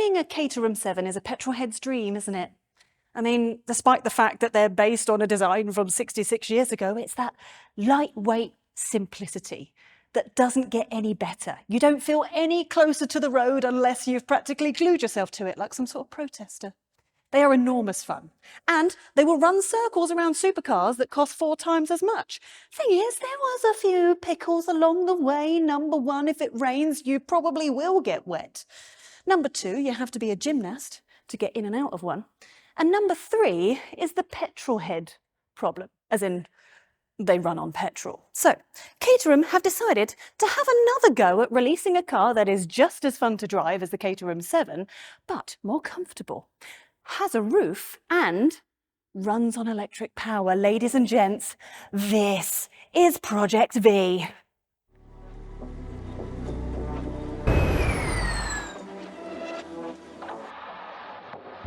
Designing a Caterham 7 is a petrolhead's dream, isn't it? I mean, despite the fact that they're based on a design from 66 years ago, it's that lightweight simplicity that doesn't get any better. You don't feel any closer to the road unless you've practically glued yourself to it like some sort of protester. They are enormous fun, and they will run circles around supercars that cost 4 times as much. Thing is, there was a few pickles along the way. Number 1, if it rains, you probably will get wet. Number 2, you have to be a gymnast to get in and out of one. And number 3 is the petrol head problem, as in they run on petrol. So, Caterham have decided to have another go at releasing a car that is just as fun to drive as the Caterham 7, but more comfortable, has a roof, and runs on electric power. Ladies and gents, this is Project V.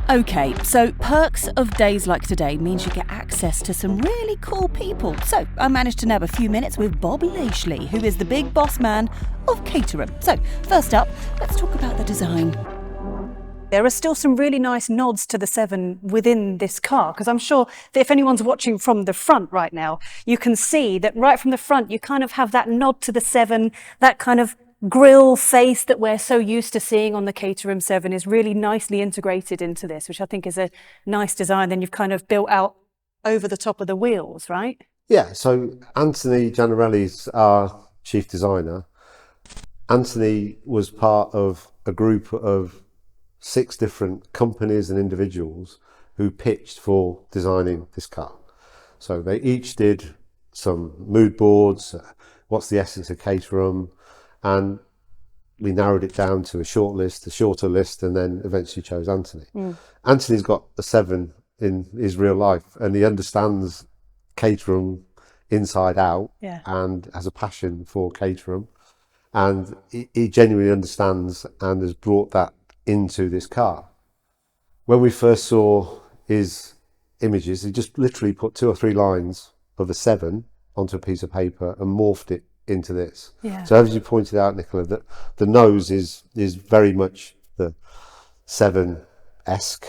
Okay, so perks of days like today means you get access to some really cool people. So I managed to nab a few minutes with Bob Lashley, who is the big boss man of Caterham. So first up, let's talk about the design. There are still some really nice nods to the 7 within this car, because I'm sure that if anyone's watching from the front right now, you can see that right from the front you kind of have that nod to the 7, that kind of grille face that we're so used to seeing on the Caterham 7 is really nicely integrated into this, which I think is a nice design. Then you've kind of built out over the top of the wheels, right? Yeah, so Anthony Jannarelly's our chief designer. Anthony was part of a group of 6 different companies and individuals who pitched for designing this car. So they each did some mood boards, what's the essence of Caterham, and we narrowed it down to a short list, a shorter list, and then eventually chose Anthony. Anthony's got a 7 in his real life, and he understands Caterham inside out, and has a passion for Caterham, and he genuinely understands and has brought that into this car. When we first saw his images, he just literally put 2 or 3 lines of a 7 onto a piece of paper and morphed it into this. So as you pointed out, Nicola, that the nose is very much the 7-esque.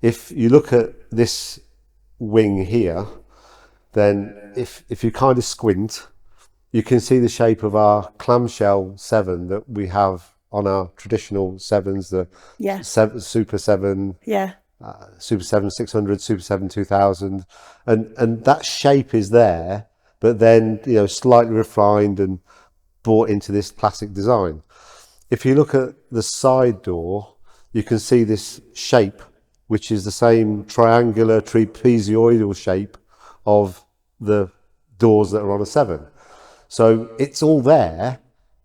If you look at this wing here, then if you kind of squint, you can see the shape of our clamshell 7 that we have on our traditional 7s, the Super 7, Super 7 600, Super 7 2000, and that shape is there, but then, you know, slightly refined and brought into this classic design. If you look at the side door, you can see this shape, which is the same triangular trapezoidal shape of the doors that are on a 7. So it's all there,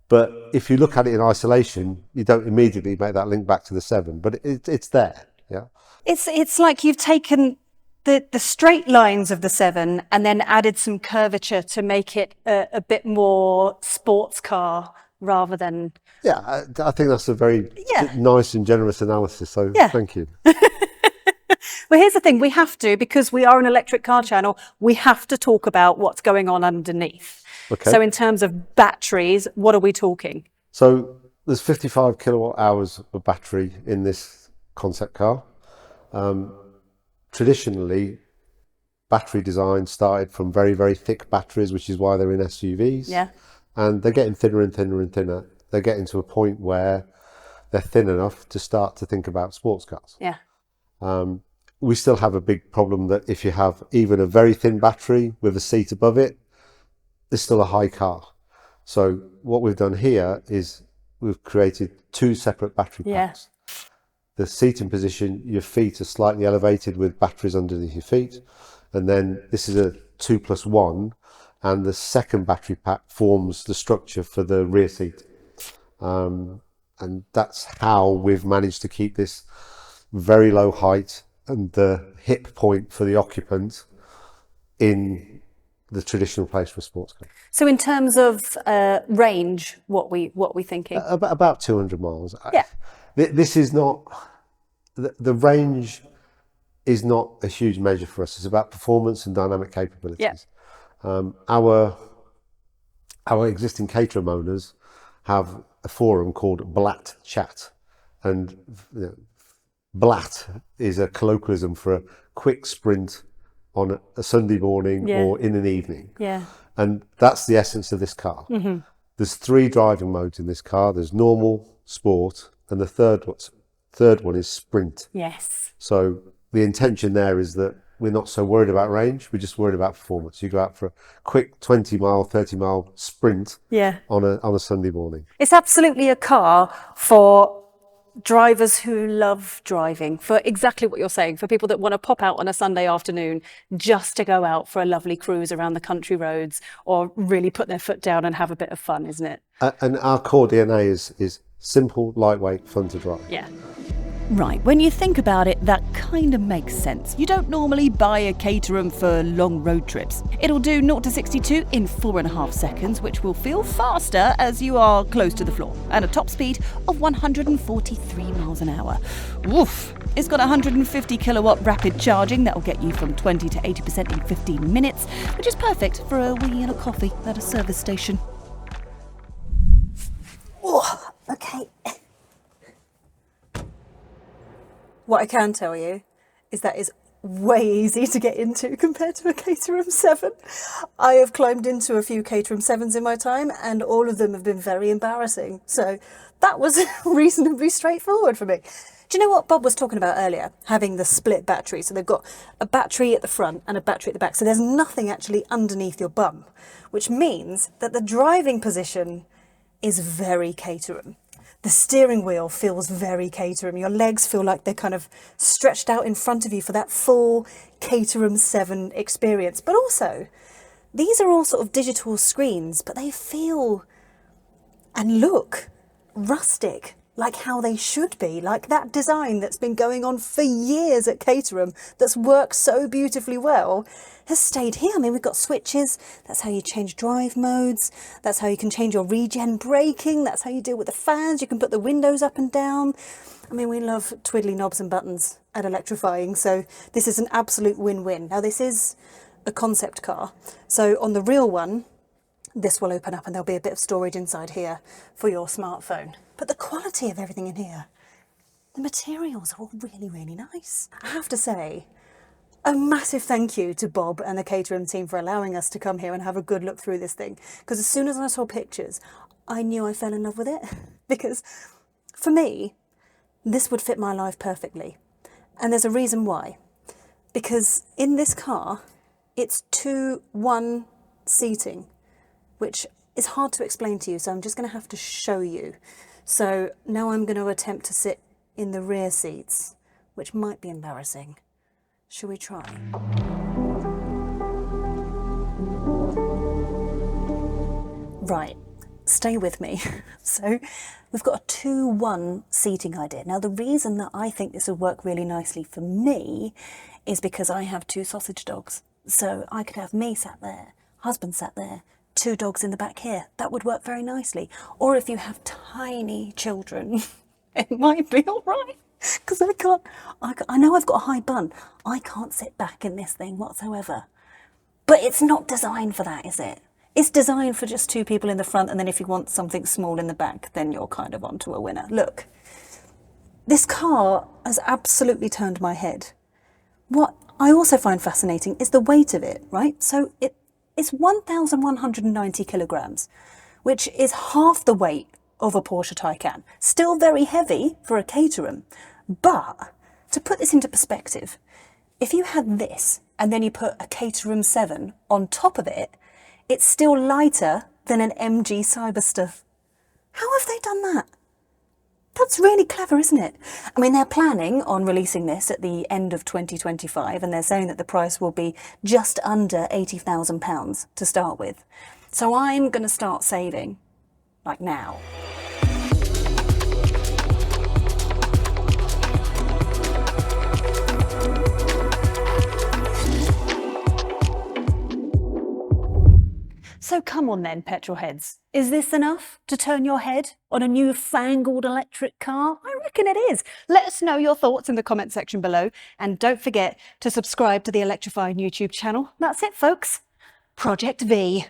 but if you look at it in isolation, you don't immediately make that link back to the 7, but it's there. Yeah. It's like you've taken the straight lines of the 7 and then added some curvature to make it a bit more sports car rather than... Yeah, I think that's a very nice and generous analysis, so thank you. Well, here's the thing, we have to, because we are an electric car channel, we have to talk about what's going on underneath. Okay. So in terms of batteries, what are we talking? So there's 55 kilowatt hours of battery in this concept car. Traditionally, battery design started from very, very thick batteries, which is why they're in SUVs. Yeah. And they're getting thinner and thinner and thinner. They're getting to a point where they're thin enough to start to think about sports cars. Yeah. We still have a big problem that if you have even a very thin battery with a seat above it, it's still a high car. So what we've done here is we've created 2 separate battery packs. The seating position, your feet are slightly elevated with batteries underneath your feet. And then this is a 2+1, and the second battery pack forms the structure for the rear seat. And that's how we've managed to keep this very low height and the hip point for the occupant in the traditional place for a sports car. So in terms of range, what we thinking? About 200 miles. Yeah. This is not, the range is not a huge measure for us. It's about performance and dynamic capabilities. Our existing Caterham owners have a forum called Blatt Chat, and you know, blat is a colloquialism for a quick sprint on a Sunday morning or in an evening. Yeah. And that's the essence of this car. Mm-hmm. There's 3 driving modes in this car. There's normal, sport, and the third one is sprint. Yes. So the intention there is that we're not so worried about range, we're just worried about performance. You go out for a quick 20-mile, 30-mile sprint on a Sunday morning. It's absolutely a car for drivers who love driving, for exactly what you're saying, for people that want to pop out on a Sunday afternoon just to go out for a lovely cruise around the country roads or really put their foot down and have a bit of fun, isn't it? And our core DNA is simple, lightweight, fun to drive. Yeah. Right, when you think about it, that kind of makes sense. You don't normally buy a Caterham for long road trips. It'll do 0 to 62 in 4.5 seconds, which will feel faster as you are close to the floor, and a top speed of 143 miles an hour. Woof! It's got 150 kilowatt rapid charging that'll get you from 20 to 80% in 15 minutes, which is perfect for a wee and a coffee at a service station. Oh, okay. What I can tell you is that it's way easy to get into compared to a Caterham 7. I have climbed into a few Caterham 7s in my time and all of them have been very embarrassing. So that was reasonably straightforward for me. Do you know what Bob was talking about earlier? Having the split battery. So they've got a battery at the front and a battery at the back. So there's nothing actually underneath your bum, which means that the driving position is very Caterham. The steering wheel feels very Caterham. Your legs feel like they're kind of stretched out in front of you for that full Caterham 7 experience. But also, these are all sort of digital screens, but they feel and look rustic, like how they should be, like that design that's been going on for years at Caterham that's worked so beautifully well has stayed here. I mean, we've got switches, that's how you change drive modes, that's how you can change your regen braking, that's how you deal with the fans, you can put the windows up and down. I mean, we love twiddly knobs and buttons at Electrifying, so this is an absolute win-win. Now, this is a concept car, so on the real one, this will open up and there'll be a bit of storage inside here for your smartphone. But the quality of everything in here, the materials are all really, really nice. I have to say, a massive thank you to Bob and the Caterham team for allowing us to come here and have a good look through this thing. Because as soon as I saw pictures, I knew I fell in love with it. Because for me, this would fit my life perfectly. And there's a reason why. Because in this car, it's 2-1 seating, which is hard to explain to you, so I'm just going to have to show you. So now I'm going to attempt to sit in the rear seats, which might be embarrassing. Shall we try? Right, stay with me. So we've got a 2-1 seating idea. Now the reason that I think this would work really nicely for me is because I have 2 sausage dogs. So I could have me sat there, husband sat there, 2 dogs in the back here. That would work very nicely. Or if you have tiny children, it might be all right. Because I know I've got a high bun. I can't sit back in this thing whatsoever. But it's not designed for that, is it? It's designed for just 2 people in the front, and then if you want something small in the back, then you're kind of onto a winner. Look, this car has absolutely turned my head. What I also find fascinating is the weight of it, right? So it's 1,190 kilograms, which is half the weight of a Porsche Taycan. Still very heavy for a Caterham, but to put this into perspective, if you had this and then you put a Caterham 7 on top of it, it's still lighter than an MG Cyberster. How have they done that? That's really clever, isn't it? I mean, they're planning on releasing this at the end of 2025, and they're saying that the price will be just under £80,000 to start with. So I'm going to start saving, like now. So come on then, petrol heads. Is this enough to turn your head on a new-fangled electric car? I reckon it is. Let us know your thoughts in the comment section below. And don't forget to subscribe to the Electrifying YouTube channel. That's it, folks. Project V.